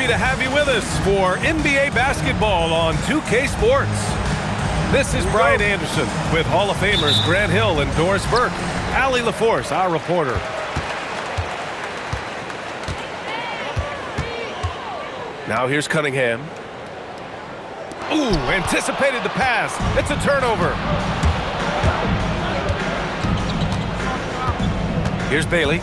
happy to have you with us for NBA basketball on 2K Sports. This is Brian Anderson with Hall of Famers Grant Hill and Doris Burke. Allie LaForce, our reporter. Now here's Cunningham. Ooh, anticipated the pass. It's a turnover. Here's Bailey.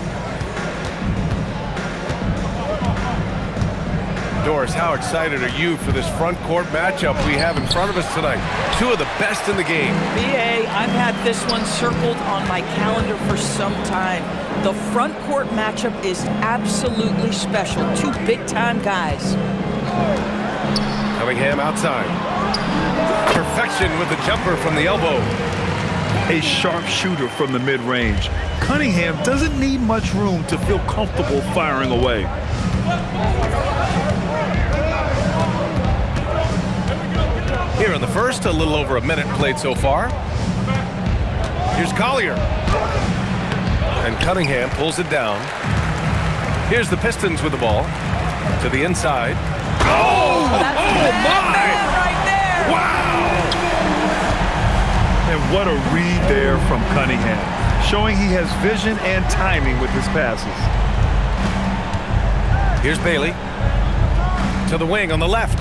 Doris, how excited are you for this front court matchup we have in front of us tonight? Two of the best in the game. BA, I've had this one circled on my calendar for some time. The front court matchup is absolutely special. Two big-time guys. Cunningham outside. Perfection with the jumper from the elbow. A sharp shooter from the mid-range. Cunningham doesn't need much room to feel comfortable firing away. Here in the first, a little over a minute played so far. Here's Collier. And Cunningham pulls it down. Here's the Pistons with the ball. To the inside. Oh, that's my! Right there! Wow! And what a read there from Cunningham, showing he has vision and timing with his passes. Here's Bailey. To the wing on the left.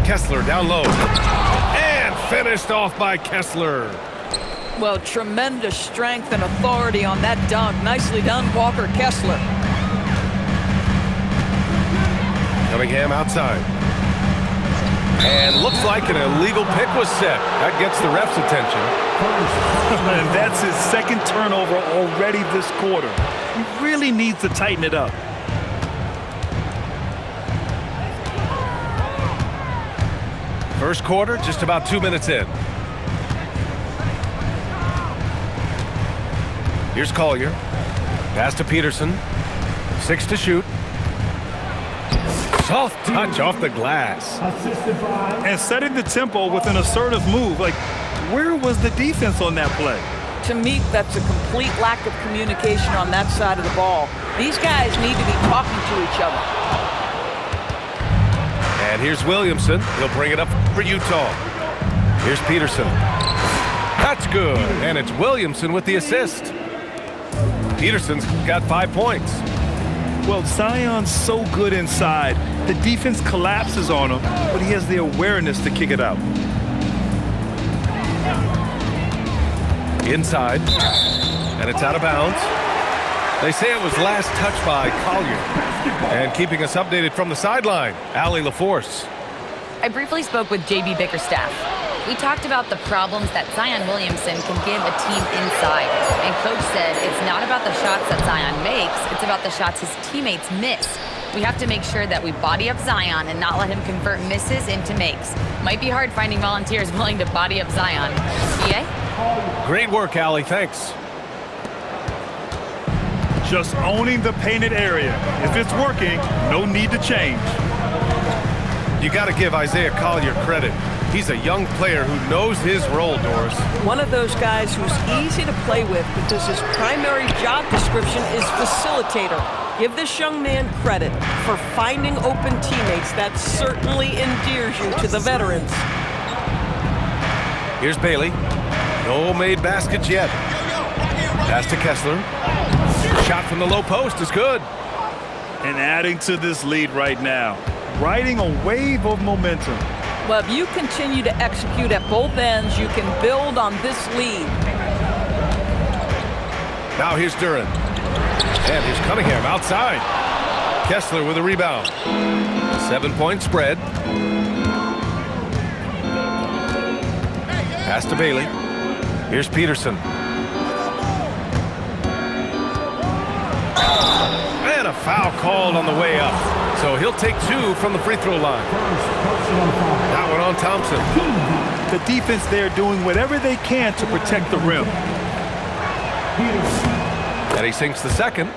Kessler down low. And finished off by Kessler. Well, tremendous strength and authority on that dunk. Nicely done, Walker Kessler. Cunningham outside. And looks like an illegal pick was set. That gets the ref's attention. And that's his second turnover already this quarter. He really needs to tighten it up. First quarter, just about 2 minutes in. Here's Collier. Pass to Peterson. 6 to shoot. Soft touch off the glass. And setting the tempo with an assertive move. Like, where was the defense on that play? To me, that's a complete lack of communication on that side of the ball. These guys need to be talking to each other. And here's Williamson. He'll bring it up for Utah. Here's Peterson. That's good. And it's Williamson with the assist. Peterson's got 5 points. Well, Zion's so good inside. The defense collapses on him, but he has the awareness to kick it out. Inside. And it's out of bounds. They say it was last touched by Collier. And keeping us updated from the sideline, Allie LaForce. I briefly spoke with J.B. Bickerstaff. We talked about the problems that Zion Williamson can give a team inside. And Coach said it's not about the shots that Zion makes, it's about the shots his teammates miss. We have to make sure that we body up Zion and not let him convert misses into makes. Might be hard finding volunteers willing to body up Zion. EA? Great work, Allie. Thanks. Just owning the painted area. If it's working, no need to change. You got to give Isaiah Collier credit. He's a young player who knows his role, Doris. One of those guys who's easy to play with because his primary job description is facilitator. Give this young man credit for finding open teammates. That certainly endears you to the veterans. Here's Bailey. No made baskets yet. Pass to Kessler. Shot from the low post is good. And adding to this lead right now. Riding a wave of momentum. Well, if you continue to execute at both ends, you can build on this lead. Now here's Duran. And here's Cunningham outside. Kessler with a rebound. 7-point spread. Pass to Bailey. Here's Peterson. And a foul called on the way up. So he'll take 2 from the free throw line. That one on Thompson. The defense there doing whatever they can to protect the rim. And he sinks the second.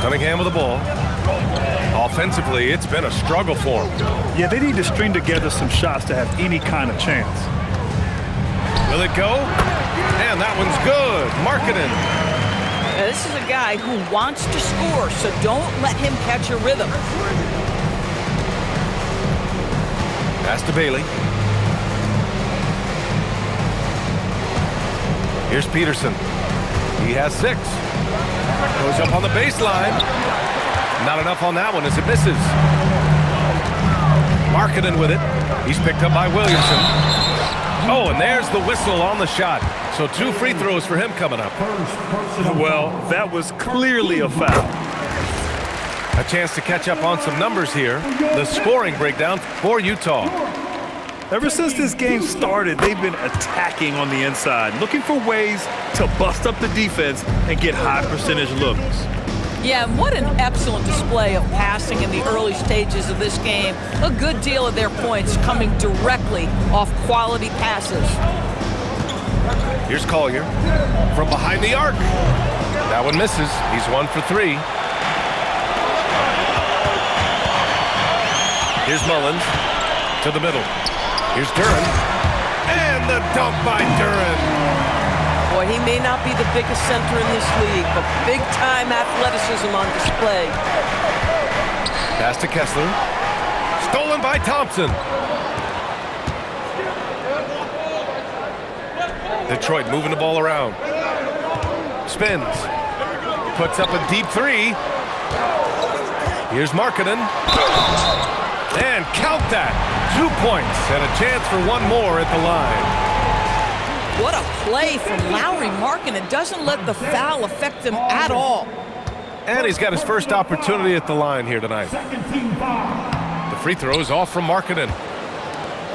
Cunningham with the ball. Offensively, it's been a struggle for him. Yeah, they need to string together some shots to have any kind of chance. Will it go? And that one's good. Markkanen. Now, this is a guy who wants to score, so don't let him catch a rhythm. Pass to Bailey. Here's Peterson. He has 6. Goes up on the baseline. Not enough on that one as it misses. Markkanen with it. He's picked up by Williamson. Oh, and there's the whistle on the shot. So 2 free throws for him coming up. Well, that was clearly a foul. A chance to catch up on some numbers here. The scoring breakdown for Utah. Ever since this game started, they've been attacking on the inside, looking for ways to bust up the defense and get high percentage looks. Yeah, and what an excellent display of passing in the early stages of this game. A good deal of their points coming directly off quality passes. Here's Collier from behind the arc. That one misses. He's 1 for 3. Here's Mullins to the middle. Here's Duren. And the dunk by Duren. Boy, he may not be the biggest center in this league, but big-time athleticism on display. Pass to Kessler. Stolen by Thompson. Detroit moving the ball around. Spins. Puts up a deep 3. Here's Markkanen. And count that. 2 points and a chance for 1 more at the line. What a play from Lauri Markkanen. Doesn't let the foul affect him at all. And he's got his first opportunity at the line here tonight. The free throw is off from Markkanen.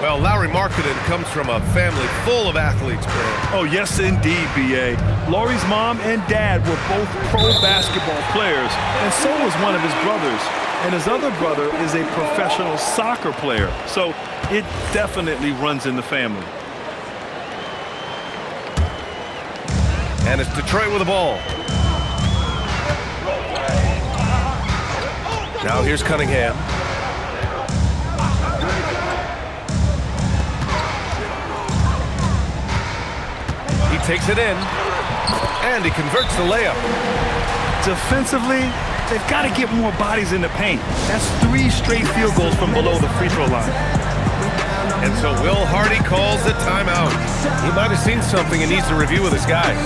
Well, Lauri Markkanen comes from a family full of athletes, Grant. Oh, yes, indeed, B.A. Lauri's mom and dad were both pro basketball players, and so was one of his brothers. And his other brother is a professional soccer player, so it definitely runs in the family. And it's Detroit with the ball. Now here's Cunningham. He takes it in, and he converts the layup. Defensively, they've got to get more bodies in the paint. That's 3 straight field goals from below the free throw line. And so Will Hardy calls the timeout. He might have seen something and needs to review with his guys.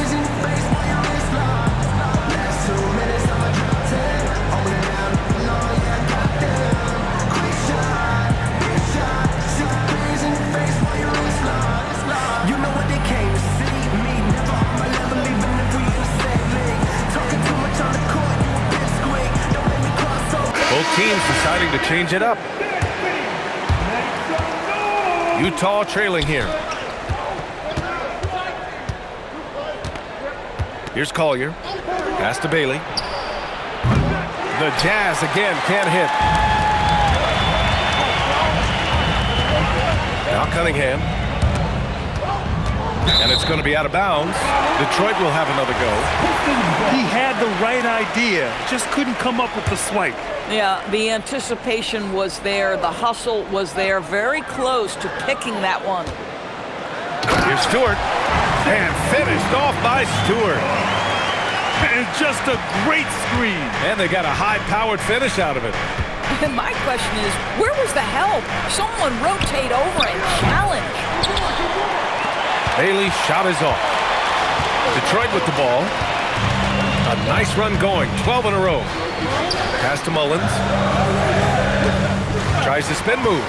Both teams deciding to change it up. Utah trailing here. Here's Collier. Pass to Bailey. The Jazz again can't hit. Now Cunningham. And it's going to be out of bounds. Detroit will have another go. He had the right idea, just couldn't come up with the swipe. Yeah, the anticipation was there. The hustle was there. Very close to picking that one. Here's Stewart. And finished off by Stewart. And just a great screen. And they got a high-powered finish out of it. And my question is, where was the help? Someone rotate over and challenge. Bailey's shot is off. Detroit with the ball. A nice run going, 12 in a row. Pass to Mullins. Tries the spin move.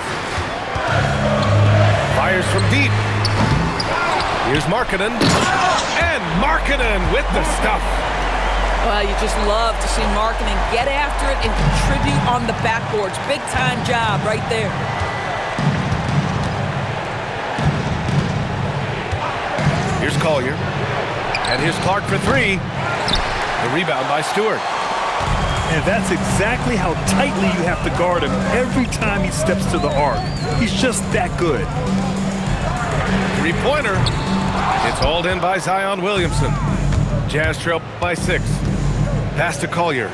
Fires from deep. Here's Markkanen. And Markkanen with the stuff. Well, you just love to see Markkanen get after it and contribute on the backboards. Big time job right there. Here's Collier. And here's Clark for 3. The rebound by Stewart. And that's exactly how tightly you have to guard him every time he steps to the arc. He's just that good. 3-pointer. It's hauled in by Zion Williamson. Jazz trail by 6. Pass to Collier.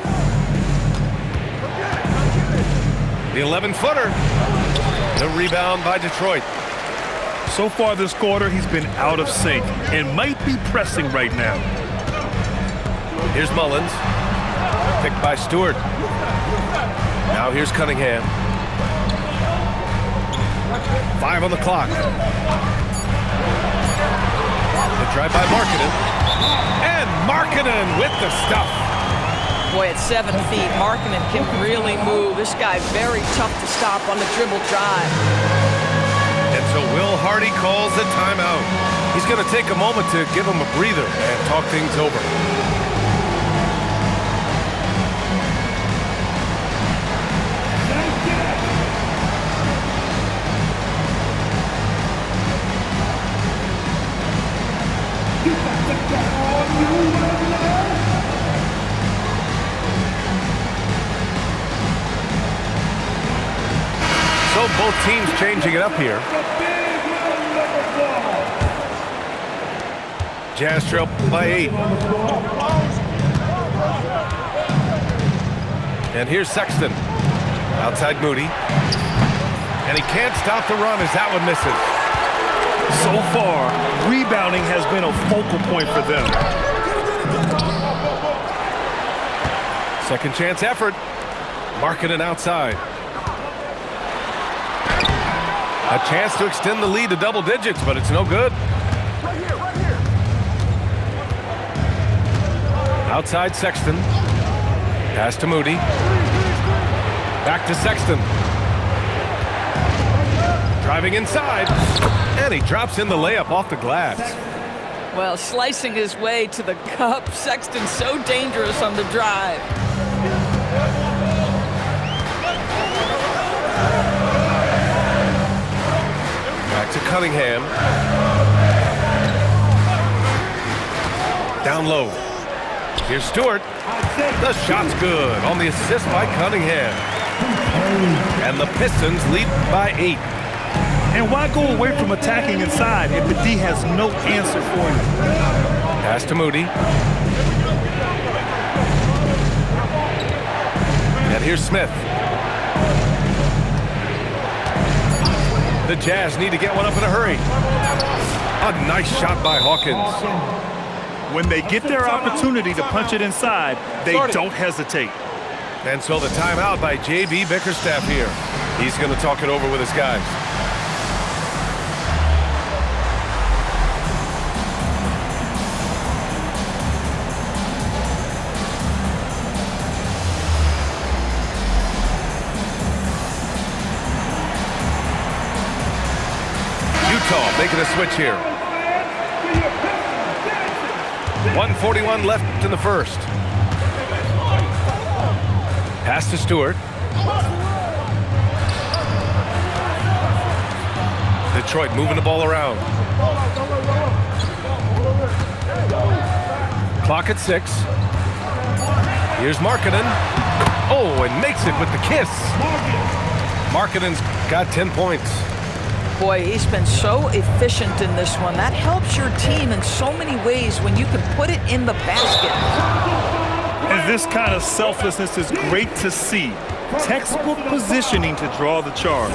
The 11-footer. The rebound by Detroit. So far this quarter, he's been out of sync and might be pressing right now. Here's Mullins. Picked by Stewart. Now here's Cunningham. 5 on the clock. The drive by Markkanen. And Markkanen with the stuff. Boy, at 7 feet, Markkanen can really move. This guy very tough to stop on the dribble drive. And so Will Hardy calls the timeout. He's going to take a moment to give him a breather and talk things over. So both teams changing it up here. Jazz trail by 8. And here's Sexton. Outside Moody. And he can't stop the run as that one misses. So far, rebounding has been a focal point for them. Second chance effort. Markkanen outside. A chance to extend the lead to double digits, but it's no good. Outside Sexton. Pass to Moody. Back to Sexton. Driving inside. And he drops in the layup off the glass. Well, slicing his way to the cup. Sexton so dangerous on the drive. Back to Cunningham. Down low. Here's Stewart. The shot's good on the assist by Cunningham. And the Pistons lead by 8. And why go away from attacking inside if the D has no answer for you? Pass to Moody. And here's Smith. The Jazz need to get one up in a hurry. A nice shot by Hawkins. When they get their opportunity to punch it inside, they don't hesitate. And so the timeout by J.B. Bickerstaff here. He's going to talk it over with his guys. Utah making a switch here. 1:41 left in the first. Pass to Stewart. Detroit moving the ball around. Clock at 6. Here's Markkanen. Oh, and makes it with the kiss. Markkanen's got 10 points. Boy, he's been so efficient in this one. That helps your team in so many ways when you can put it in the basket. And this kind of selflessness is great to see. Textbook positioning to draw the charge.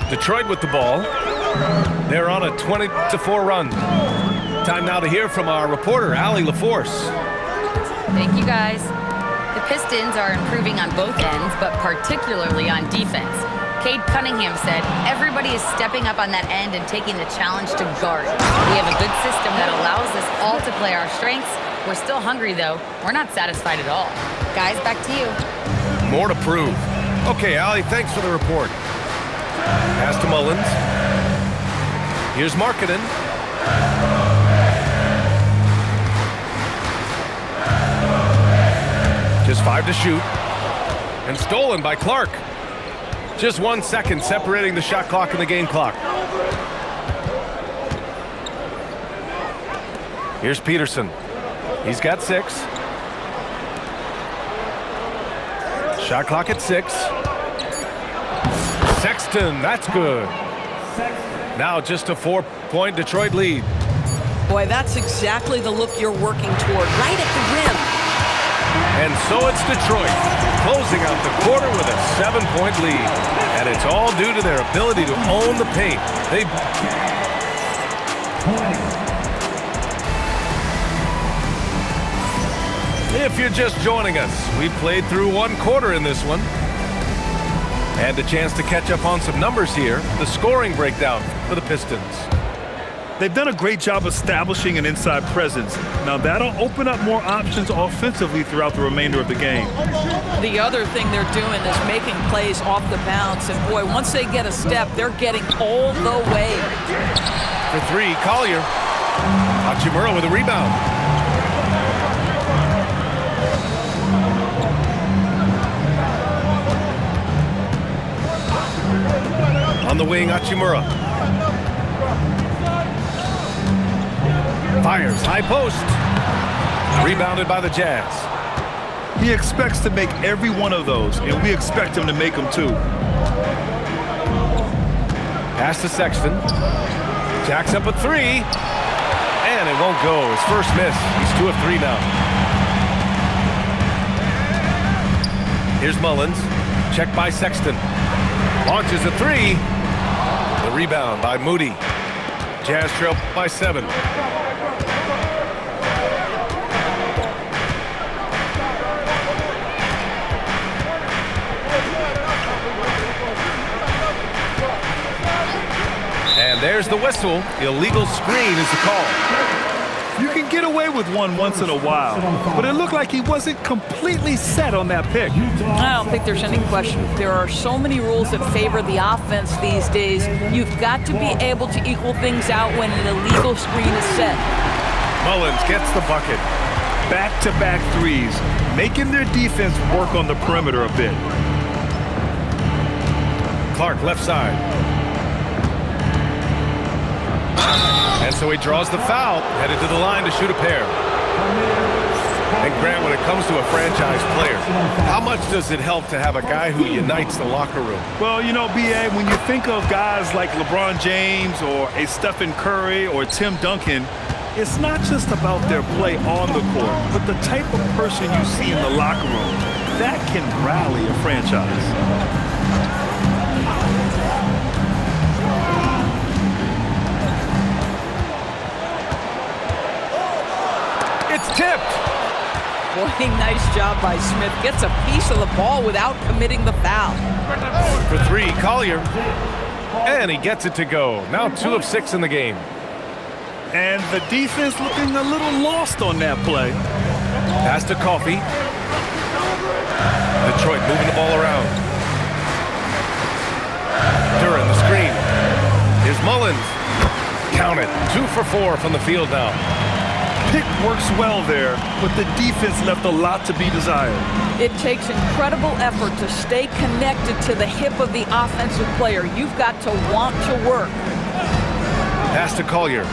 Detroit with the ball. They're on a 20-4 run. Time now to hear from our reporter, Allie LaForce. Thank you, guys. The Pistons are improving on both ends, but particularly on defense. Cade Cunningham said, everybody is stepping up on that end and taking the challenge to guard. We have a good system that allows us all to play our strengths. We're still hungry, though. We're not satisfied at all. Guys, back to you. More to prove. Okay, Allie, thanks for the report. Pass to Mullins. Here's Markkanen. Just 5 to shoot. And stolen by Clark. Just 1 second separating the shot clock and the game clock. Here's Peterson. He's got 6. Shot clock at 6. Sexton, that's good. Now just a 4-point Detroit lead. Boy, that's exactly the look you're working toward, right at the rim. And so it's Detroit, closing out the quarter with a 7-point lead. And it's all due to their ability to own the paint. If you're just joining us, we played through one quarter in this one. And a chance to catch up on some numbers here. The scoring breakdown for the Pistons. They've done a great job establishing an inside presence. Now that'll open up more options offensively throughout the remainder of the game. The other thing they're doing is making plays off the bounce. And boy, once they get a step, they're getting all the way. For three, Collier. Hachimura with a rebound. On the wing, Hachimura. Fires, high post. Rebounded by the Jazz. He expects to make every one of those, and we expect him to make them too. Pass to Sexton. Jacks up a three. And it won't go. His first miss. He's 2 of 3 now. Here's Mullins. Checked by Sexton. Launches a three. The rebound by Moody. Jazz trail by 7. And there's the whistle. Illegal screen is the call. You can get away with one once in a while, but it looked like he wasn't completely set on that pick. I don't think there's any question. There are so many rules that favor the offense these days. You've got to be able to equal things out when an illegal screen is set. Mullins gets the bucket. Back-to-back threes, making their defense work on the perimeter a bit. Clark left side. And so he draws the foul, headed to the line to shoot a pair. And Grant, when it comes to a franchise player, how much does it help to have a guy who unites the locker room? Well, you know, B.A., when you think of guys like LeBron James or a Stephen Curry or Tim Duncan, it's not just about their play on the court, but the type of person you see in the locker room. That can rally a franchise. It's tipped. Boy, nice job by Smith. Gets a piece of the ball without committing the foul. For three, Collier. And he gets it to go. Now 2 of 6 in the game. And the defense looking a little lost on that play. Pass to Coffey. Detroit moving the ball around. Duran, the screen. Here's Mullins. Count it. 2 for 4 from the field now. Pick works well there, but the defense left a lot to be desired. It takes incredible effort to stay connected to the hip of the offensive player. You've got to want to work. Pass to Collier.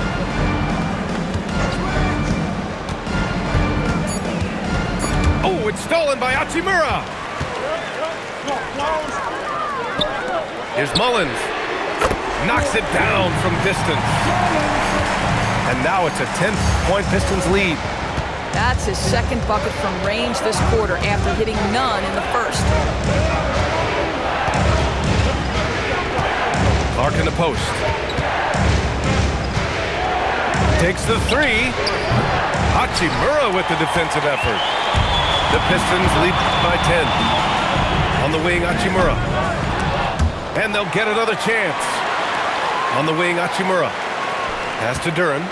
Oh, it's stolen by Hachimura. Here's Mullins. Knocks it down from distance. And now it's a 10-point Pistons lead. That's his second bucket from range this quarter after hitting none in the first. Clark in the post. Takes the three. Hachimura with the defensive effort. The Pistons lead by 10. On the wing, Hachimura. And they'll get another chance. On the wing, Hachimura. Pass to Duran.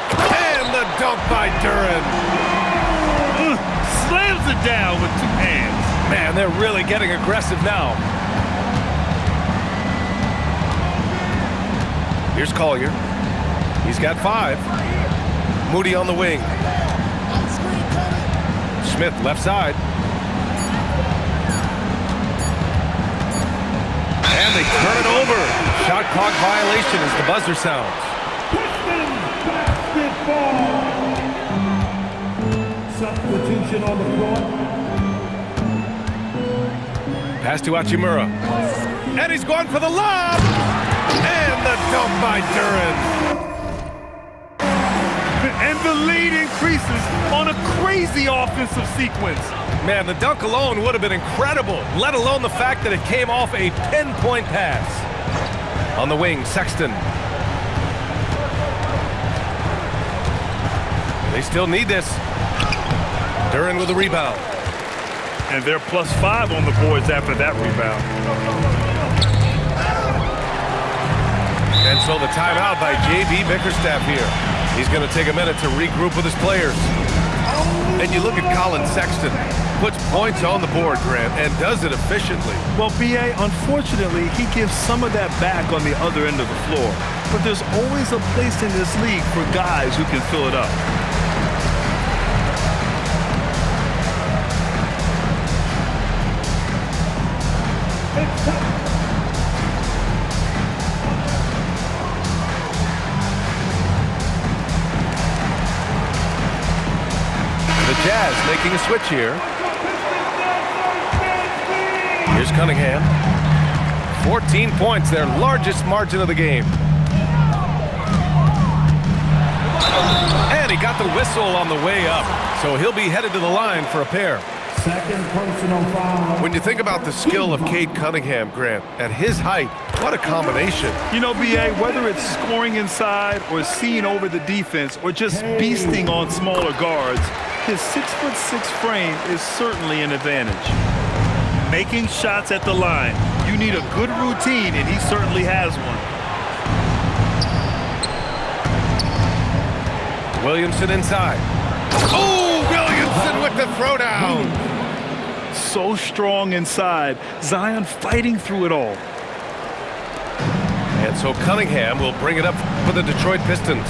And the dunk by Duran. Slams it down with 2 hands. Man, they're really getting aggressive now. Here's Collier. He's got 5. Moody on the wing. Smith left side. And they turn it over. Shot clock violation as the buzzer sounds. Substitution on the floor. Pass to Hachimura. And he's going for the lob. And the dunk by Duran. and the lead increases on a crazy offensive sequence. Man, the dunk alone would have been incredible, let alone the fact that it came off a pinpoint pass. On the wing, Sexton. They still need this. Duren with a rebound. And they're +5 on the boards after that rebound. And so the timeout by J.B. Bickerstaff here. He's going to take a minute to regroup with his players. And you look at Colin Sexton. Puts points on the board, Grant, and does it efficiently. Well, B.A., unfortunately, he gives some of that back on the other end of the floor. But there's always a place in this league for guys who can fill it up. The Jazz making a switch here. Here's Cunningham. 14 points, their largest margin of the game. And he got the whistle on the way up, so he'll be headed to the line for a pair. Second personal foul. When you think about the skill of Cade Cunningham, Grant, at his height, what a combination. You know, B.A., whether it's scoring inside or seeing over the defense or just beasting on smaller guards, his 6'6" frame is certainly an advantage. Making shots at the line. You need a good routine, and he certainly has one. Williamson inside. Oh, Williamson with the throwdown. So strong inside. Zion fighting through it all. And so Cunningham will bring it up for the Detroit Pistons.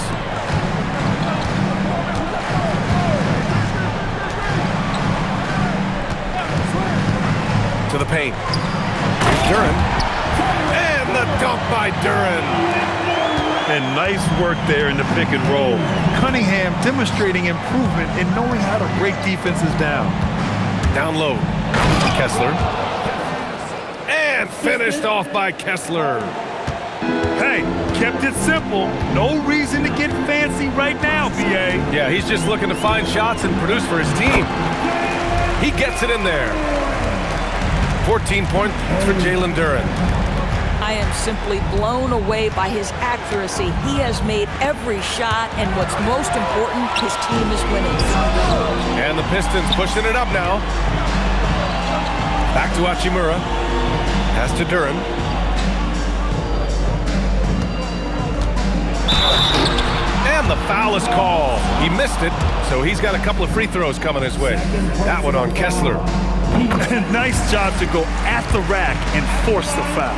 To the paint. Duren. And the dunk by Duren. And nice work there in the pick and roll. Cunningham demonstrating improvement in knowing how to break defenses down. Down low. Kessler. And finished off by Kessler. Hey, kept it simple. No reason to get fancy right now, B.A. Yeah, he's just looking to find shots and produce for his team. He gets it in there. 14 points for Jalen Duren. I am simply blown away by his accuracy. He has made every shot, and what's most important, his team is winning. And the Pistons pushing it up now. Back to Hachimura. Pass to Duren. And the foul is called. He missed it, so he's got a couple of free throws coming his way. That one on Kessler. Nice job to go at the rack and force the foul.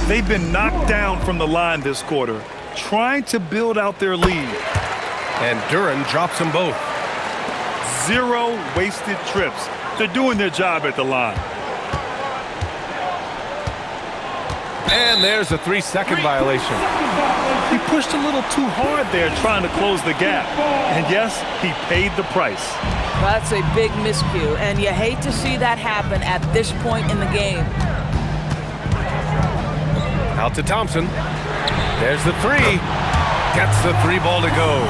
They've been knocked down from the line this quarter, trying to build out their lead. And Duren drops them both. 0 wasted trips. They're doing their job at the line. And there's a 3-second violation. He pushed a little too hard there trying to close the gap. And yes, he paid the price. That's a big miscue, and you hate to see that happen at this point in the game. Out to Thompson. There's the three. Gets the 3 ball to go.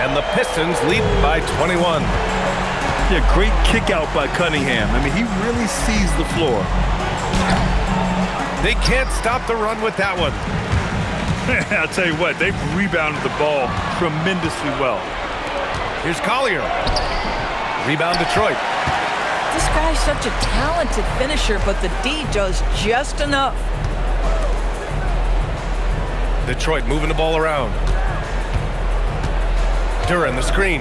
And the Pistons lead by 21. Yeah, great kick out by Cunningham. I mean, he really sees the floor. They can't stop the run with that one. I'll tell you what, they've rebounded the ball tremendously well. Here's Collier. Rebound Detroit. This guy's such a talented finisher, but the D does just enough. Detroit moving the ball around. Duren, the screen.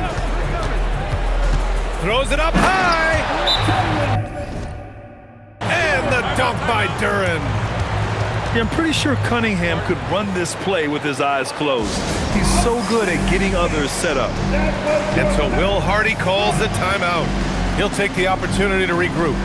Throws it up high. And the dunk by Duren. Yeah, I'm pretty sure Cunningham could run this play with his eyes closed. He's so good at getting others set up. And so Will Hardy calls the timeout. He'll take the opportunity to regroup.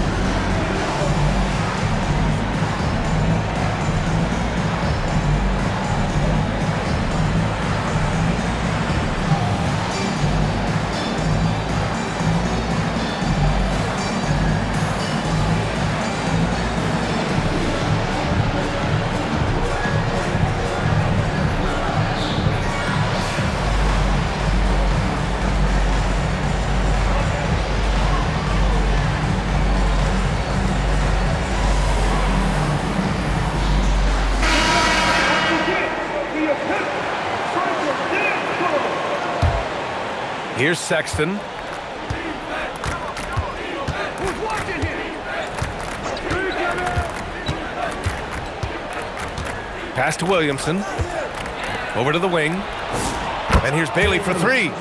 Here's Sexton. Pass to Williamson. Over to the wing. And here's Bailey for three.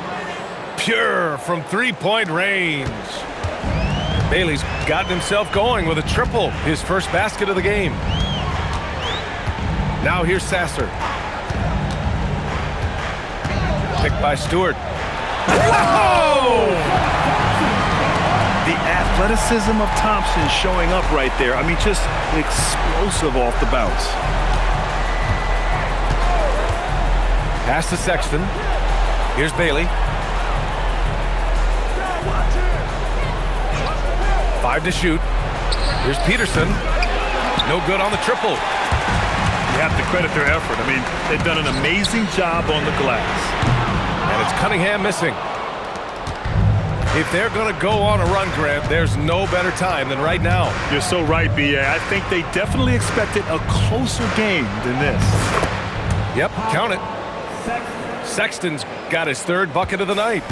Pure from three-point range. Bailey's gotten himself going with a triple. His first basket of the game. Now here's Sasser. Picked by Stewart. Whoa! The athleticism of Thompson showing up right there. I mean, just explosive off the bounce. Pass to Sexton. Here's Bailey. 5 to shoot. Here's Peterson. No good on the triple. You have to credit their effort. I mean, they've done an amazing job on the glass. And it's Cunningham missing. If they're going to go on a run, Grant, there's no better time than right now. You're so right, B.A. I think they definitely expected a closer game than this. Yep, count it. Sexton's got his third bucket of the night.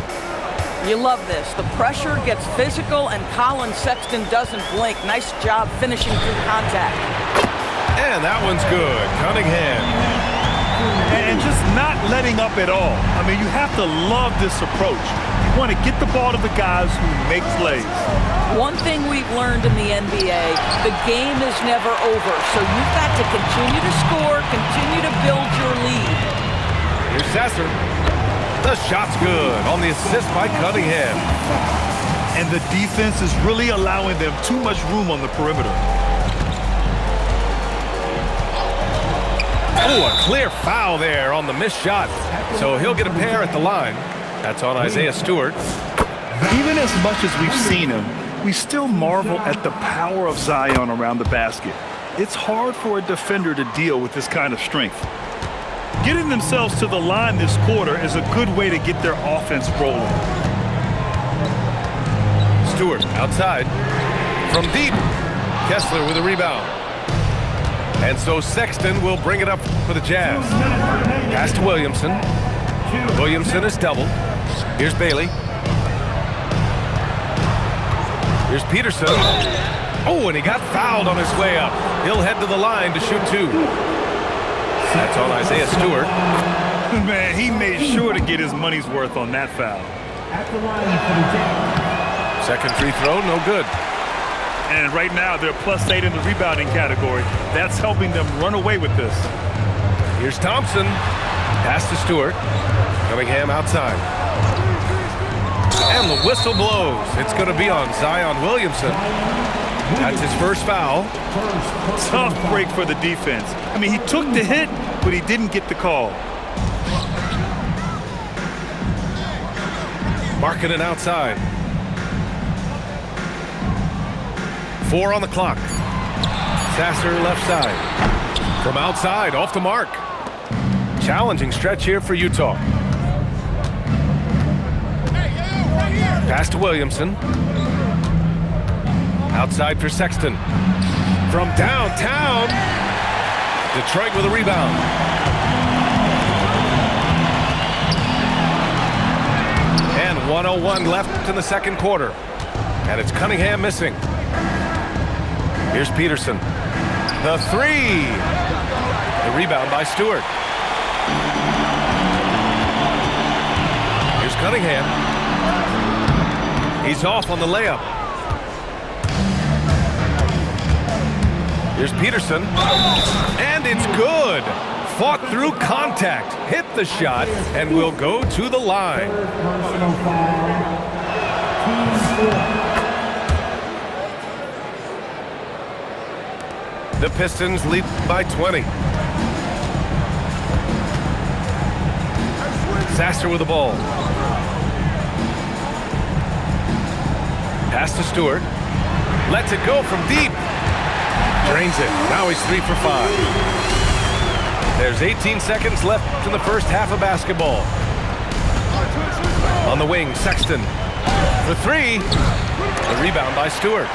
You love this. The pressure gets physical, and Colin Sexton doesn't blink. Nice job finishing through contact. And that one's good. Cunningham. And just not letting up at all. I mean, you have to love this approach. You want to get the ball to the guys who make plays. One thing we've learned in the NBA, the game is never over. So you've got to continue to score, continue to build your lead. Here's Sasser. The shot's good on the assist by Cunningham. And the defense is really allowing them too much room on the perimeter. Oh, a clear foul there on the missed shot. So he'll get a pair at the line. That's on Isaiah Stewart. Even as much as we've seen him, we still marvel at the power of Zion around the basket. It's hard for a defender to deal with this kind of strength. Getting themselves to the line this quarter is a good way to get their offense rolling. Stewart outside. From deep. Kessler with a rebound. And so Sexton will bring it up for the Jazz. Pass to Williamson. Williamson is doubled. Here's Bailey. Here's Peterson. Oh, and he got fouled on his way up. He'll head to the line to shoot two. That's on Isaiah Stewart. Man, he made sure to get his money's worth on that foul. Second free throw, no good. And right now, they're +8 in the rebounding category. That's helping them run away with this. Here's Thompson. Pass to Stewart. Cunningham outside. And the whistle blows. It's going to be on Zion Williamson. That's his first foul. Tough break for the defense. I mean, he took the hit, but he didn't get the call. Markkanen outside. 4 on the clock. Sasser left side. From outside, off the mark. Challenging stretch here for Utah. Pass to Williamson. Outside for Sexton. From downtown. Detroit with a rebound. And 1:01 left in the second quarter. And it's Cunningham missing. Here's Peterson. The three. The rebound by Stewart. Here's Cunningham. He's off on the layup. Here's Peterson. And it's good. Fought through contact. Hit the shot and will go to the line. The Pistons lead by 20. Sasser with the ball. Pass to Stewart. Lets it go from deep. Drains it. Now he's 3 for 5. There's 18 seconds left in the first half of basketball. On the wing, Sexton. For 3. The rebound by Stewart.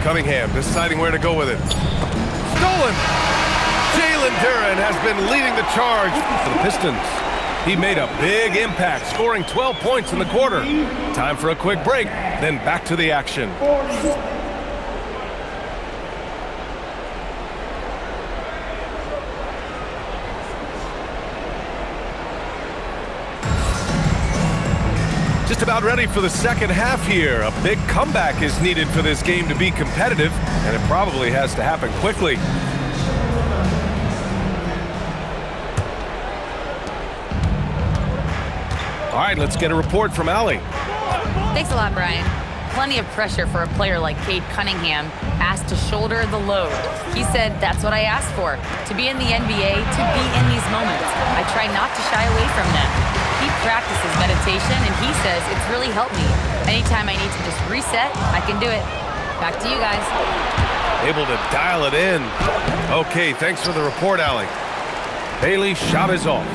Cunningham deciding where to go with it. Stolen! Jalen Duren has been leading the charge for the Pistons. He made a big impact, scoring 12 points in the quarter. Time for a quick break, then back to the action. Just about ready for the second half here. A big comeback is needed for this game to be competitive, and it probably has to happen quickly. All right, let's get a report from Allie. Thanks a lot, Brian. Plenty of pressure for a player like Cade Cunningham, asked to shoulder the load. He said, that's what I asked for, to be in the NBA, to be in these moments. I try not to shy away from them. He practices meditation, and he says it's really helped me. Anytime I need to just reset, I can do it. Back to you guys. Able to dial it in. Okay, thanks for the report, Allie. Bailey's shot is off.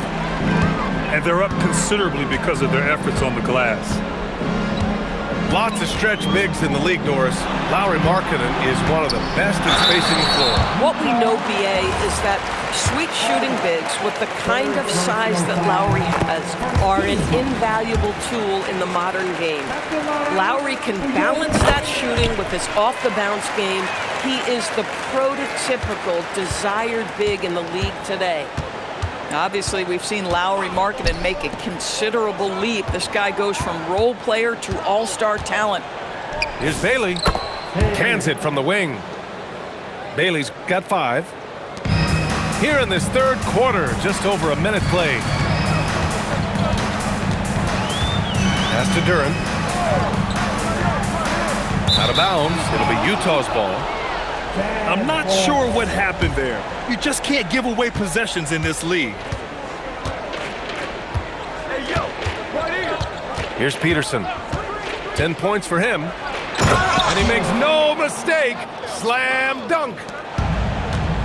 And they're up considerably because of their efforts on the glass. Lots of stretch bigs in the league, Doris. Lauri Markkanen is one of the best at spacing the floor. What we know, BA, is that sweet shooting bigs with the kind of size that Lauri has are an invaluable tool in the modern game. Lauri can balance that shooting with his off-the-bounce game. He is the prototypical desired big in the league today. Obviously, we've seen Lauri Markkanen make a considerable leap. This guy goes from role player to all-star talent. Here's Bailey. Cans it from the wing. Bailey's got 5. Here in this third quarter, just over a minute played. Pass to Duren. Out of bounds. It'll be Utah's ball. I'm not sure what happened there. You just can't give away possessions in this league. Here's Peterson. 10 points for him. And he makes no mistake. Slam dunk.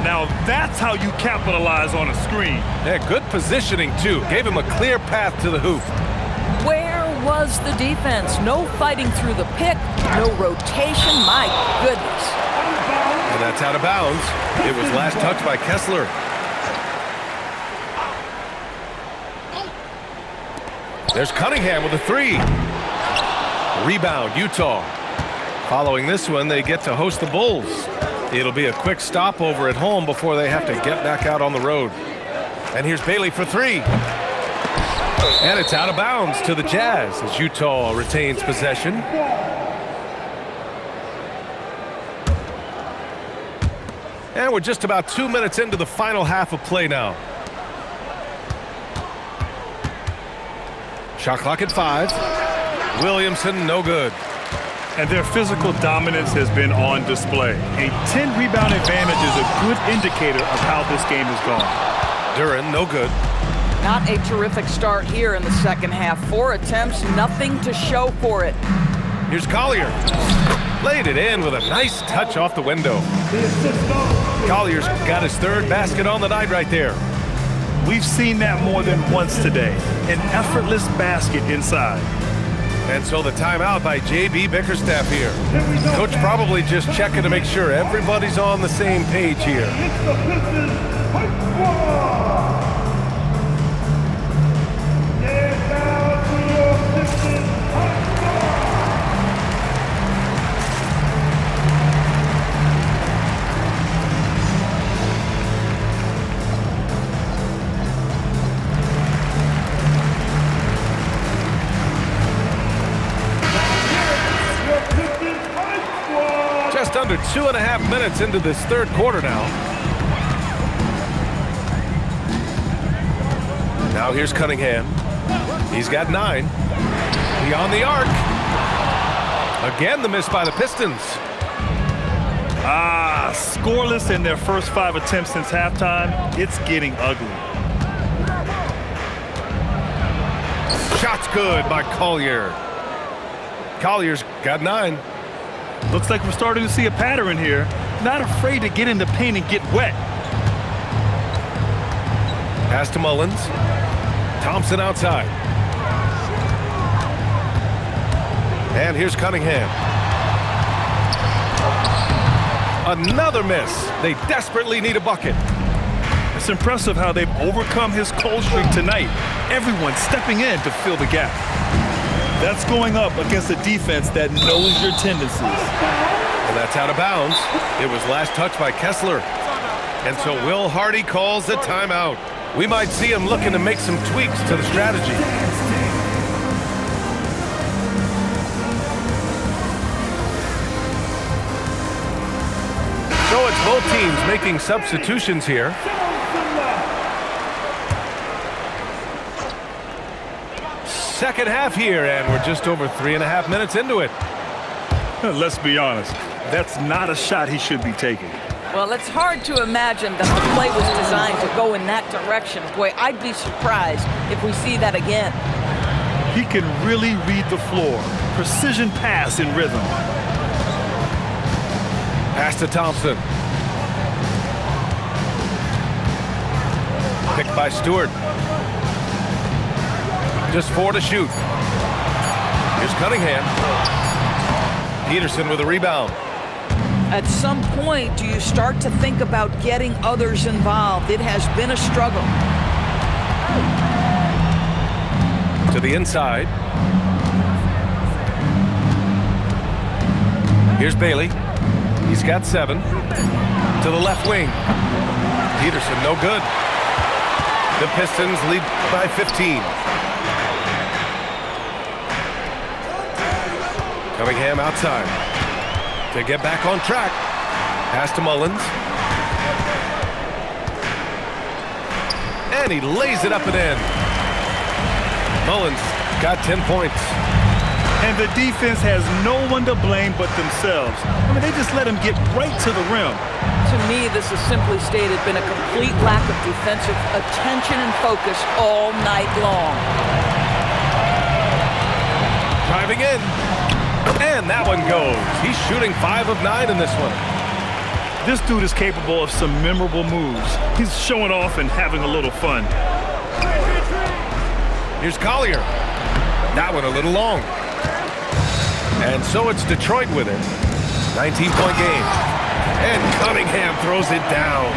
Now that's how you capitalize on a screen. Yeah, good positioning, too. Gave him a clear path to the hoop. Where was the defense? No fighting through the pick, no rotation. My goodness. And that's out of bounds. It was last touched by Kessler. There's Cunningham with a 3. Rebound, Utah. Following this one, they get to host the Bulls. It'll be a quick stopover at home before they have to get back out on the road. And here's Bailey for 3. And it's out of bounds to the Jazz as Utah retains possession. And we're just about 2 minutes into the final half of play now. Shot clock at 5. Williamson, no good. And their physical dominance has been on display. A 10-rebound advantage is a good indicator of how this game has gone. Duren, no good. Not a terrific start here in the second half. 4 attempts, nothing to show for it. Here's Collier. Laid it in with a nice touch off the window. Collier's got his 3rd basket on the night right there. We've seen that more than once today. An effortless basket inside. And so the timeout by J.B. Bickerstaff here. Coach probably just checking to make sure everybody's on the same page here. Just under 2.5 minutes into this third quarter now. Now here's Cunningham. He's got 9. Beyond the arc. Again, the miss by the Pistons. Scoreless in their first 5 attempts since halftime. It's getting ugly. Shot's good by Collier. Collier's got 9. Looks like we're starting to see a pattern here. Not afraid to get in the paint and get wet. Pass to Mullins. Thompson outside. And here's Cunningham. Another miss. They desperately need a bucket. It's impressive how they've overcome his cold streak tonight. everyone stepping in to fill the gap. That's going up against a defense that knows your tendencies. And that's out of bounds. It was last touched by Kessler. And so Will Hardy calls a timeout. We might see him looking to make some tweaks to the strategy. So it's both teams making substitutions here. Second half here, and we're just over 3.5 minutes into it. Let's be honest, that's not a shot he should be taking. Well, it's hard to imagine that the play was designed to go in that direction. Boy, I'd be surprised if we see that again. He can really read the floor. Precision pass in rhythm. Pass to Thompson. Picked by Stewart. Just 4 to shoot. Here's Cunningham. Peterson with a rebound. At some point, do you start to think about getting others involved? It has been a struggle. To the inside. Here's Bailey. He's got 7. To the left wing. Peterson, no good. The Pistons lead by 15. Cunningham outside. To get back on track. Pass to Mullins. And he lays it up and in. Mullins got 10 points. And the defense has no one to blame but themselves. I mean, they just let him get right to the rim. To me, this has simply stated been a complete lack of defensive attention and focus all night long. Driving in. And that one goes. He's shooting 5 of 9 in this one. This dude is capable of some memorable moves. He's showing off and having a little fun. Here's Collier. That one a little long. And so it's Detroit with it. 19-point game. And Cunningham throws it down.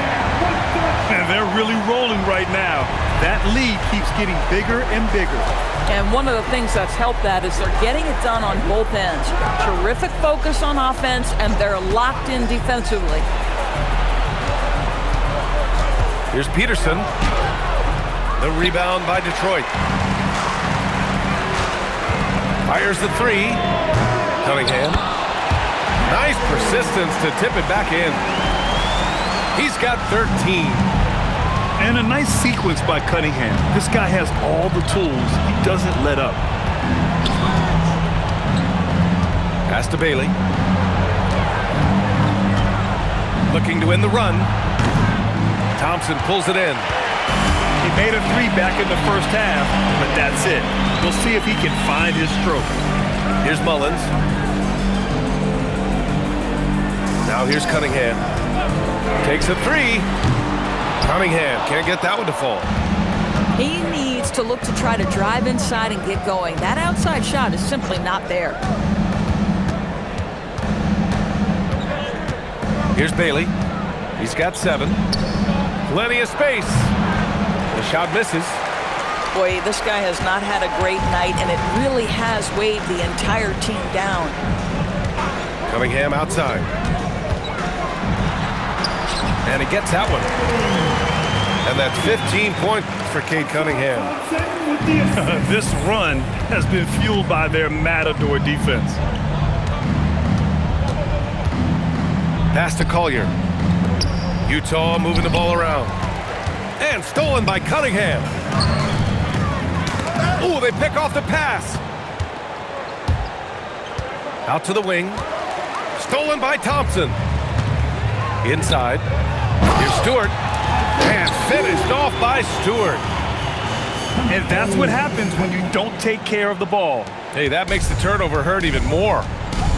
And they're really rolling right now. That lead keeps getting bigger and bigger. And one of the things that's helped that is they're getting it done on both ends. Terrific focus on offense, and they're locked in defensively. Here's Peterson. The rebound by Detroit. Fires the 3. Cunningham. Nice persistence to tip it back in. He's got 13. And a nice sequence by Cunningham. This guy has all the tools. He doesn't let up. Pass to Bailey. Looking to win the run. Thompson pulls it in. He made a 3 back in the first half, but that's it. We'll see if he can find his stroke. Here's Mullins. Now here's Cunningham. Takes a 3. Cunningham can't get that one to fall. He needs to look to try to drive inside and get going. That outside shot is simply not there. Here's Bailey. He's got 7. Plenty of space. The shot misses. Boy, this guy has not had a great night, and it really has weighed the entire team down. Cunningham outside. And he gets that one. And that's 15 points for Cade Cunningham. This run has been fueled by their matador defense. Pass to Collier. Utah moving the ball around. And stolen by Cunningham. Ooh, they pick off the pass. Out to the wing. Stolen by Thompson. Inside. Here's Stewart. And finished off by Stewart. And that's what happens when you don't take care of the ball. Hey, that makes the turnover hurt even more.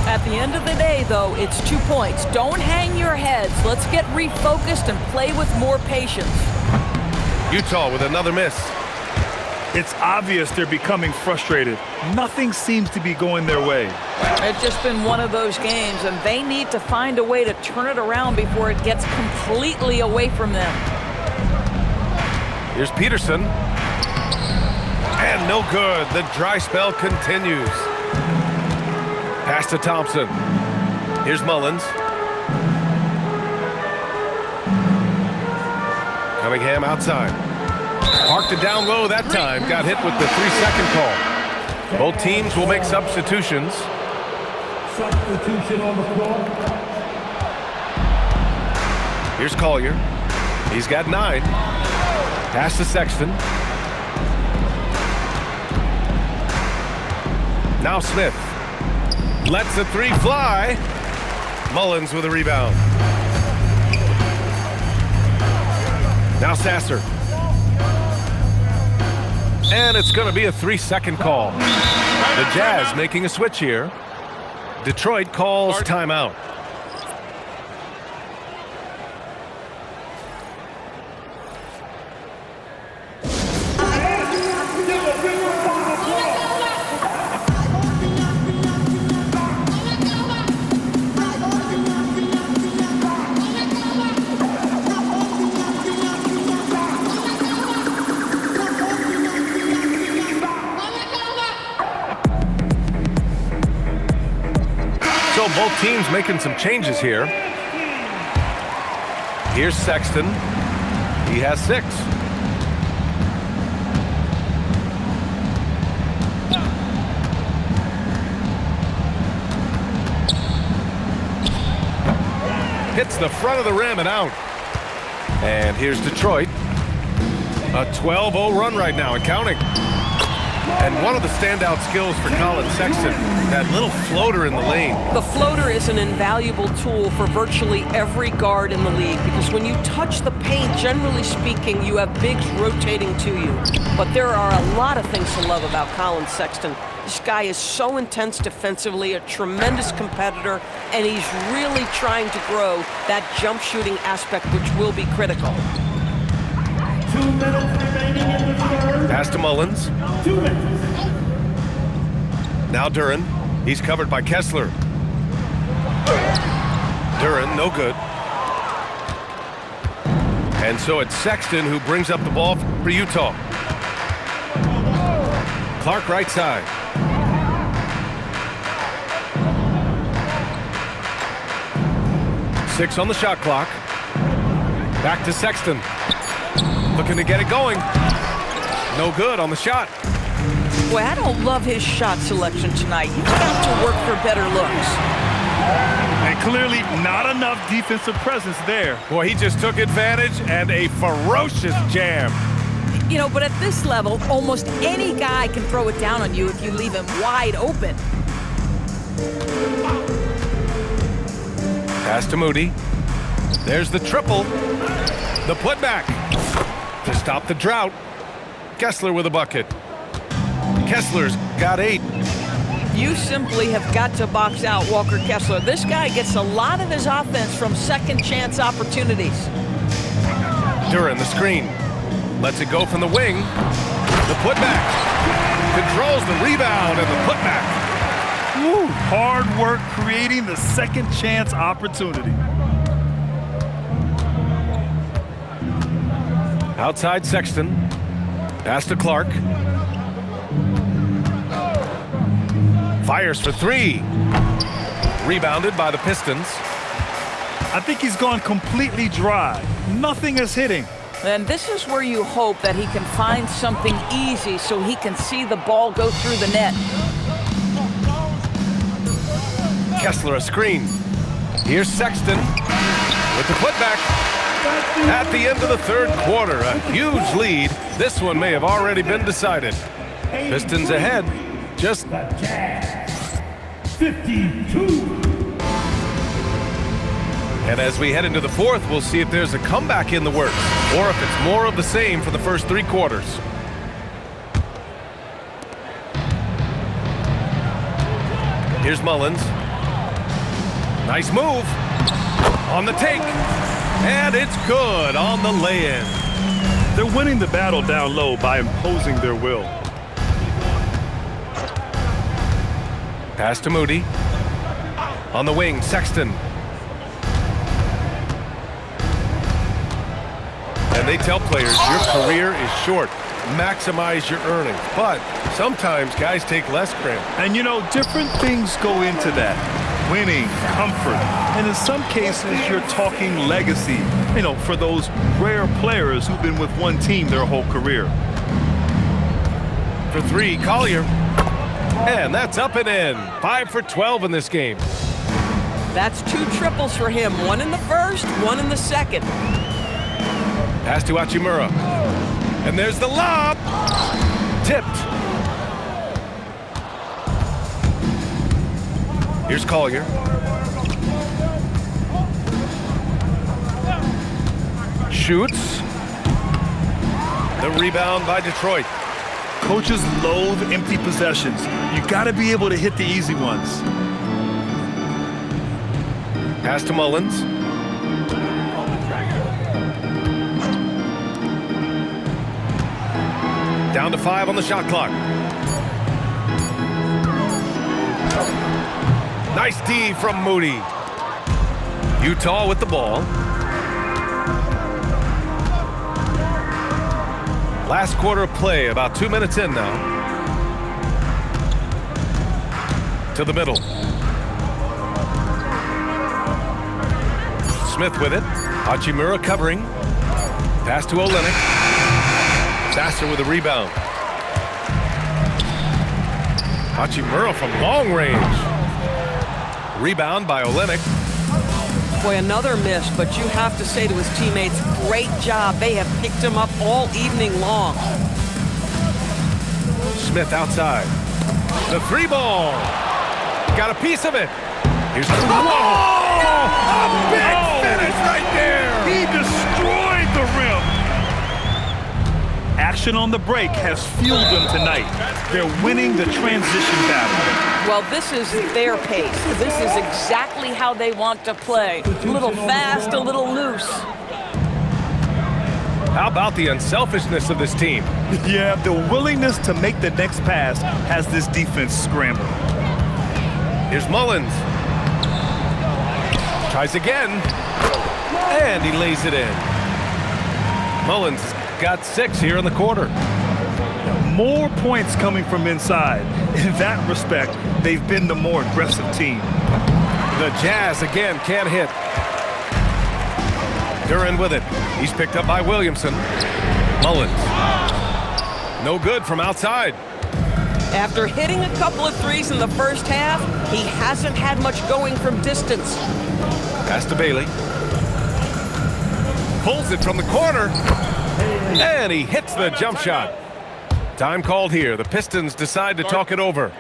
At the end of the day, though, it's 2 points. Don't hang your heads. Let's get refocused and play with more patience. Utah with another miss. It's obvious they're becoming frustrated. Nothing seems to be going their way. It's just been one of those games, and they need to find a way to turn it around before it gets completely away from them. Here's Peterson. And no good. The dry spell continues. Pass to Thompson. Here's Mullins. Cunningham outside. Parked it down low that time. Got hit with the 3-second call. Both teams will make substitutions. Substitution on the floor. Here's Collier. He's got 9. Pass to Sexton. Now Smith. Lets the 3 fly. Mullins with a rebound. Now Sasser. And it's going to be a 3-second call. The Jazz making a switch here. Detroit calls timeout. Both teams making some changes here. Here's Sexton. He has 6. Hits the front of the rim and out. And here's Detroit. A 12-0 run right now and counting. And one of the standout skills for Colin Sexton, that little floater in the lane. The floater is an invaluable tool for virtually every guard in the league because when you touch the paint, generally speaking, you have bigs rotating to you. But there are a lot of things to love about Colin Sexton. This guy is so intense defensively, a tremendous competitor, and he's really trying to grow that jump shooting aspect, which will be critical. 2 minutes remaining in the third. Pass to Mullins. 2 minutes. Now Duren. He's covered by Kessler. Duren, no good. And so it's Sexton who brings up the ball for Utah. Clark right side. Six on the shot clock. Back to Sexton. Looking to get it going. No good on the shot. Boy, I don't love his shot selection tonight. He's got to work for better looks. And clearly not enough defensive presence there. Boy, he just took advantage and a ferocious jam. You know, but at this level, almost any guy can throw it down on you if you leave him wide open. Pass to Moody. There's the triple. The putback to stop the drought. Kessler with a bucket. Kessler's got 8. You simply have got to box out Walker Kessler. This guy gets a lot of his offense from second chance opportunities. Duren the screen. Lets it go from the wing. The putback. Controls the rebound and the putback. Woo, hard work creating the second chance opportunity. Outside Sexton. Pass to Clark. Fires for 3. Rebounded by the Pistons. I think he's gone completely dry. Nothing is hitting. And this is where you hope that he can find something easy so he can see the ball go through the net. Kessler a screen. Here's Sexton with the putback. At the end of the third quarter, a huge lead. This one may have already been decided. Pistons ahead. Just 52. And as we head into the fourth, we'll see if there's a comeback in the works or if it's more of the same for the first 3 quarters. Here's Mullins. Nice move. On the take. And it's good on the lay-in. They're winning the battle down low by imposing their will. Pass to Moody. On the wing, Sexton. And they tell players, your career is short. maximize your earnings. But sometimes guys take less credit. And, you know, different things go into that. Winning, comfort, and in some cases, you're talking legacy, you know, for those rare players who've been with one team their whole career. For three, Collier. And that's up and in. 5 for 12 in this game. That's 2 triples for him. 1 in the first, 1 in the second. Pass to Hachimura. And there's the lob. Tipped. Here's Collier. Shoots. The rebound by Detroit. Coaches loathe empty possessions. You got to be able to hit the easy ones. Pass to Mullins. Down to 5 on the shot clock. Nice D from Moody. Utah with the ball. Last quarter of play, about 2 minutes in now. To the middle. Smith with it. Hachimura covering. Pass to Olynyk. Sasser with a rebound. Hachimura from long range. Rebound by Olynyk. Boy, another miss, but you have to say to his teammates, great job. They have picked him up all evening long. Smith outside. The 3-ball. Got a piece of it. Here's the a big finish right there. He destroyed the rim. Action on the break has fueled them tonight. They're winning the transition battle. Well, this is their pace. This is exactly how they want to play. A little fast, a little loose. How about the unselfishness of this team? Yeah, the willingness to make the next pass has this defense scrambled. Here's Mullins. Tries again. And he lays it in. Mullins got 6 here in the quarter. More points coming from inside. In that respect, they've been the more aggressive team. The Jazz again can't hit. Duran with it. He's picked up by Williamson. Mullins. No good from outside. After hitting a couple of threes in the first half, he hasn't had much going from distance. Pass to Bailey. Pulls it from the corner. And he hits the jump shot. Time called here. The Pistons decide to talk it over.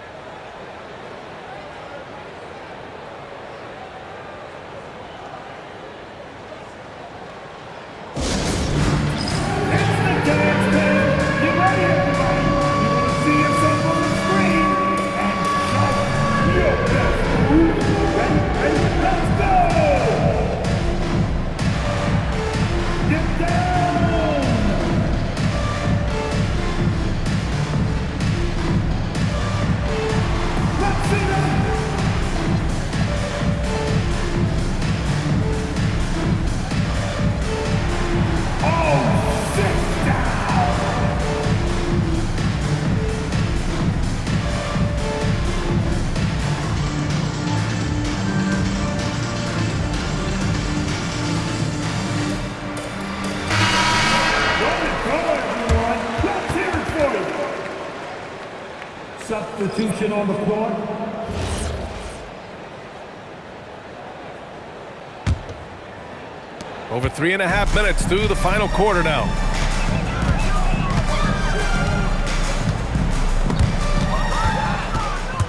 Substitution on the floor. Over 3.5 minutes through the final quarter now.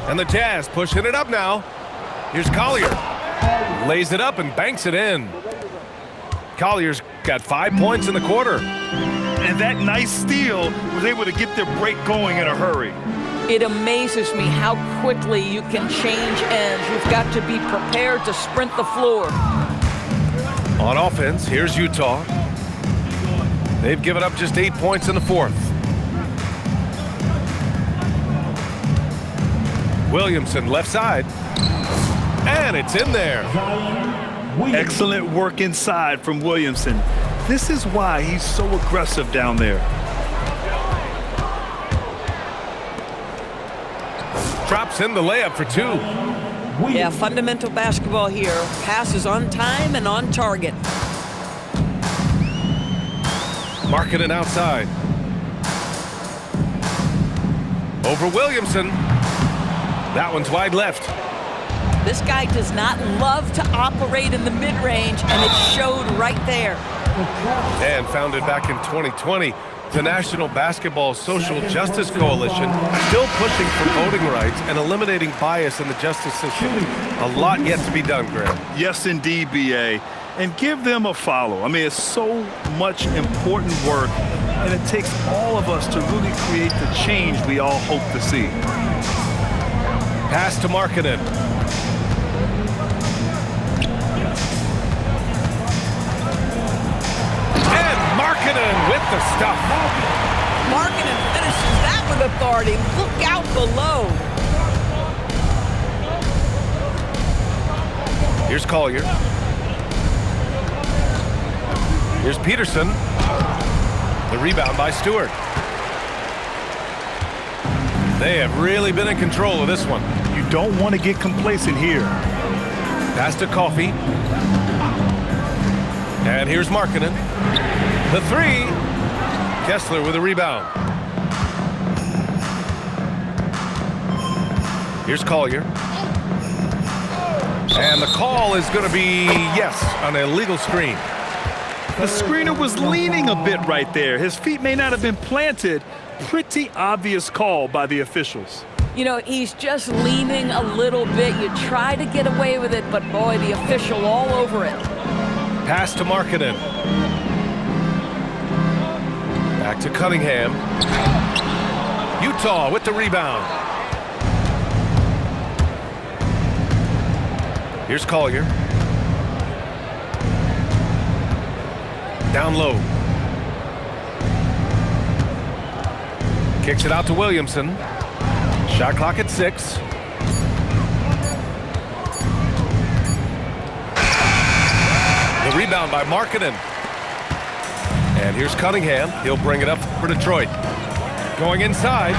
And the Jazz pushing it up now. Here's Collier. Lays it up and banks it in. Collier's got 5 points in the quarter. And that nice steal was able to get their break going in a hurry. It amazes me how quickly you can change ends. You've got to be prepared to sprint the floor. On offense, here's Utah. They've given up just 8 points in the fourth. Williamson left side. And it's in there. Excellent work inside from Williamson. This is why he's so aggressive down there. drops in the layup for 2. Yeah, fundamental basketball here. Passes on time and on target. Markkanen outside. Over Williamson. That one's wide left. This guy does not love to operate in the mid-range, and it showed right there. And founded back in 2020, the National Basketball Social Justice Coalition still pushing for voting rights and eliminating bias in the justice system. A lot yet to be done, Graham. Yes, indeed, BA. And give them a follow. I mean, it's so much important work, and it takes all of us to really create the change we all hope to see. Pass to Markkanen. And Markkanen with the stuff. Markkanen finishes that with authority. Look out below. Here's Collier. Here's Peterson. The rebound by Stewart. They have really been in control of this one. You don't want to get complacent here. Pass to Coffey. And here's Markkanen. The 3. Kessler with a rebound. Here's Collier. And the call is going to be, yes, an illegal screen. The screener was leaning a bit right there. His feet may not have been planted. Pretty obvious call by the officials. You know, he's just leaning a little bit. You try to get away with it, but boy, the official all over it. Pass to Markkanen. Back to Cunningham. Utah with the rebound. Here's Collier. Down low. Kicks it out to Williamson. Shot clock at 6. The rebound by Markkanen. And here's Cunningham. He'll bring it up for Detroit. Going inside.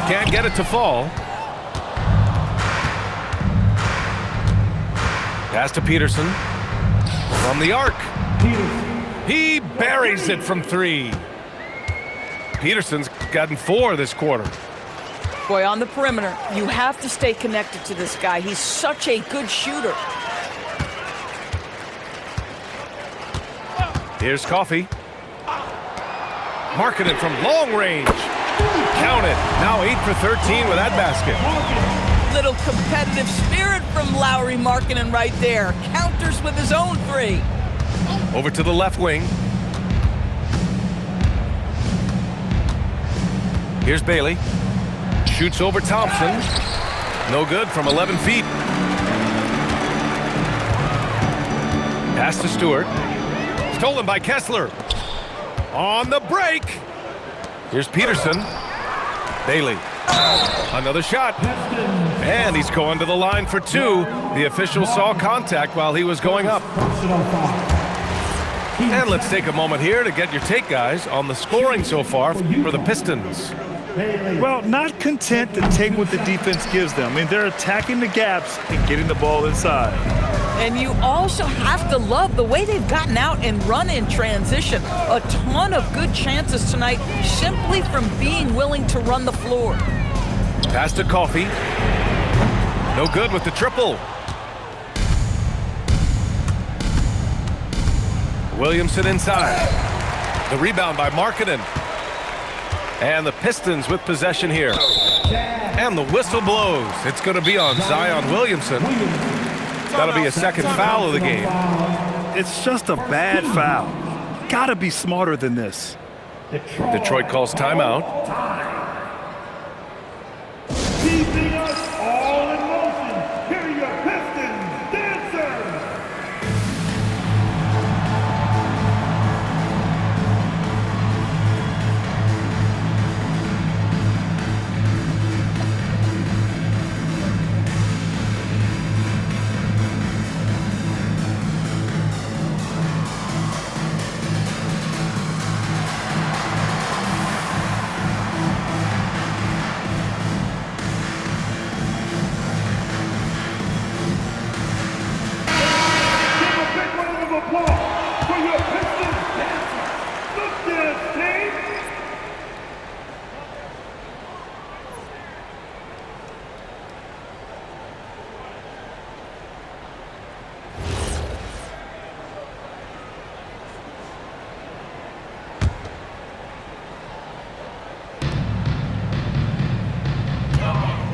Can't get it to fall. Pass to Peterson. From the arc. He buries it from 3. Peterson's gotten 4 this quarter. Boy, on the perimeter, you have to stay connected to this guy. He's such a good shooter. Here's Coffey. Markkanen from long range. Count it. Now 8 for 13 with that basket. Little competitive spirit from Lauri Markkanen right there. Counters with his own 3. Over to the left wing. Here's Bailey. Shoots over Thompson. No good from 11 feet. Pass to Stewart. Stolen by Kessler. On the break. Here's Peterson. Bailey. Another shot. And he's going to the line for 2. The official saw contact while he was going up. And let's take a moment here to get your take, guys, on the scoring so far for the Pistons. Well, not content to take what the defense gives them. I mean, they're attacking the gaps and getting the ball inside. And you also have to love the way they've gotten out and run in transition. A ton of good chances tonight simply from being willing to run the floor. Pass to Coffey. No good with the triple. Williamson inside. The rebound by Markkanen. And the Pistons with possession here. And the whistle blows. It's going to be on Zion Williamson. That'll be a second foul of the game. It's just a bad foul. Gotta be smarter than this. Detroit calls timeout. Keeping us all in motion. Here are your Pistons dancers.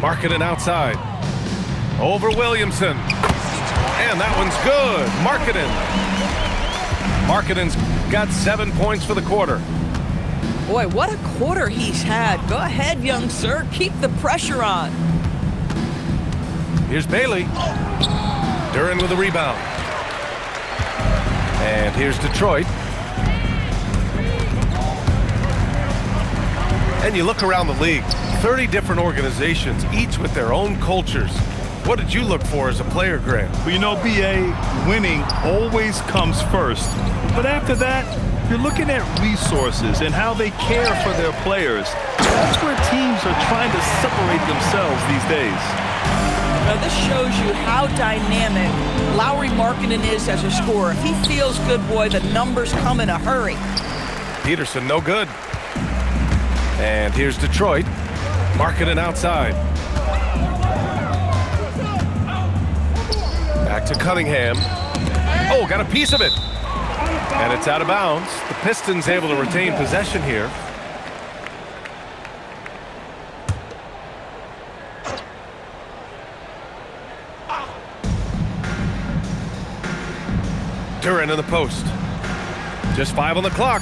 Marketing outside. Over Williamson. And that one's good. Marketing's got 7 points for the quarter. Boy, what a quarter he's had. Go ahead, young sir. Keep the pressure on. Here's Bailey. Duren with a rebound. And here's Detroit. And you look around the league, 30 different organizations, each with their own cultures. What did you look for as a player, Grant? Well, you know, BA, winning always comes first. But after that, you're looking at resources and how they care for their players. That's where teams are trying to separate themselves these days. Now, this shows you how dynamic Lauri Markkanen is as a scorer. If he feels good, boy, the numbers come in a hurry. Peterson, no good. And here's Detroit. Markkanen outside. Back to Cunningham. Oh, got a piece of it. And it's out of bounds. The Pistons able to retain possession here. Duren in the post. Just 5 on the clock.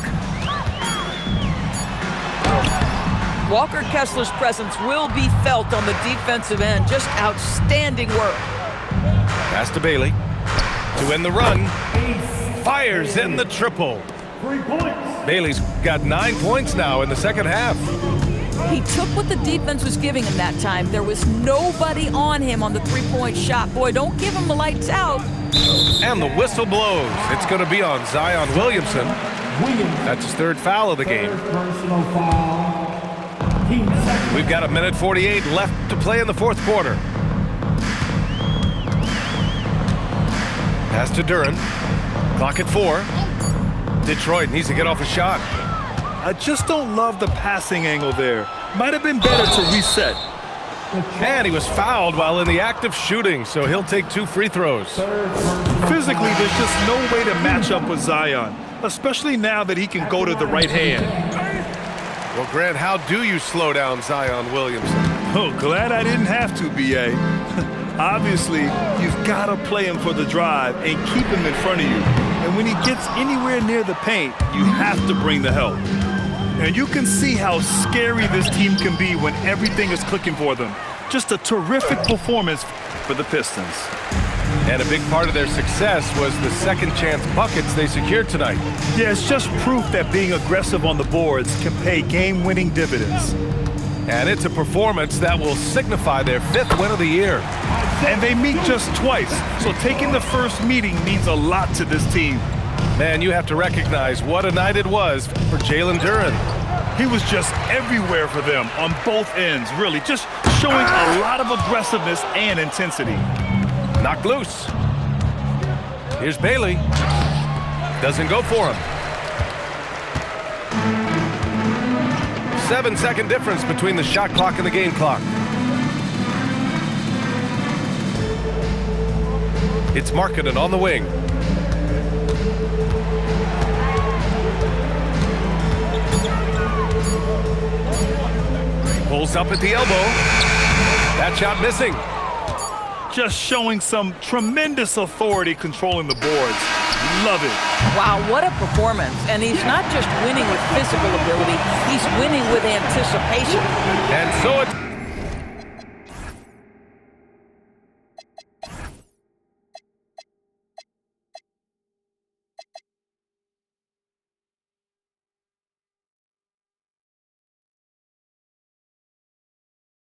Walker Kessler's presence will be felt on the defensive end. Just outstanding work. Pass to Bailey to end the run. Fires in the triple. 3 points. Bailey's got 9 points now in the second half. He took what the defense was giving him that time. There was nobody on him on the three-point shot. Boy, don't give him the lights out. And the whistle blows. It's going to be on Zion Williamson. That's his 3rd foul of the game. Personal foul. Team second. We've got 1:48 left to play in the 4th quarter. Pass to Duren. Clock at 4. Detroit needs to get off a shot. I just don't love the passing angle there. Might have been better to reset. And he was fouled while in the act of shooting, so he'll take 2 free throws. Physically, there's just no way to match up with Zion, especially now that he can go to the right hand. Well, Grant, how do you slow down Zion Williamson? Oh, glad I didn't have to, BA. Obviously, you've got to play him for the drive and keep him in front of you. And when he gets anywhere near the paint, you have to bring the help. And you can see how scary this team can be when everything is clicking for them. Just a terrific performance for the Pistons. And a big part of their success was the second chance buckets they secured tonight. Yeah, it's just proof that being aggressive on the boards can pay game-winning dividends. And it's a performance that will signify their 5th win of the year. And they meet just twice, so taking the first meeting means a lot to this team. Man, you have to recognize what a night it was for Jalen Duren. He was just everywhere for them on both ends, really, just showing a lot of aggressiveness and intensity. Knocked loose. Here's Bailey. Doesn't go for him. 7-second difference between the shot clock and the game clock. It's Markkanen on the wing. Pulls up at the elbow. That shot missing. Just showing some tremendous authority controlling the boards. Love it. Wow, what a performance. And he's not just winning with physical ability, he's winning with anticipation. And so it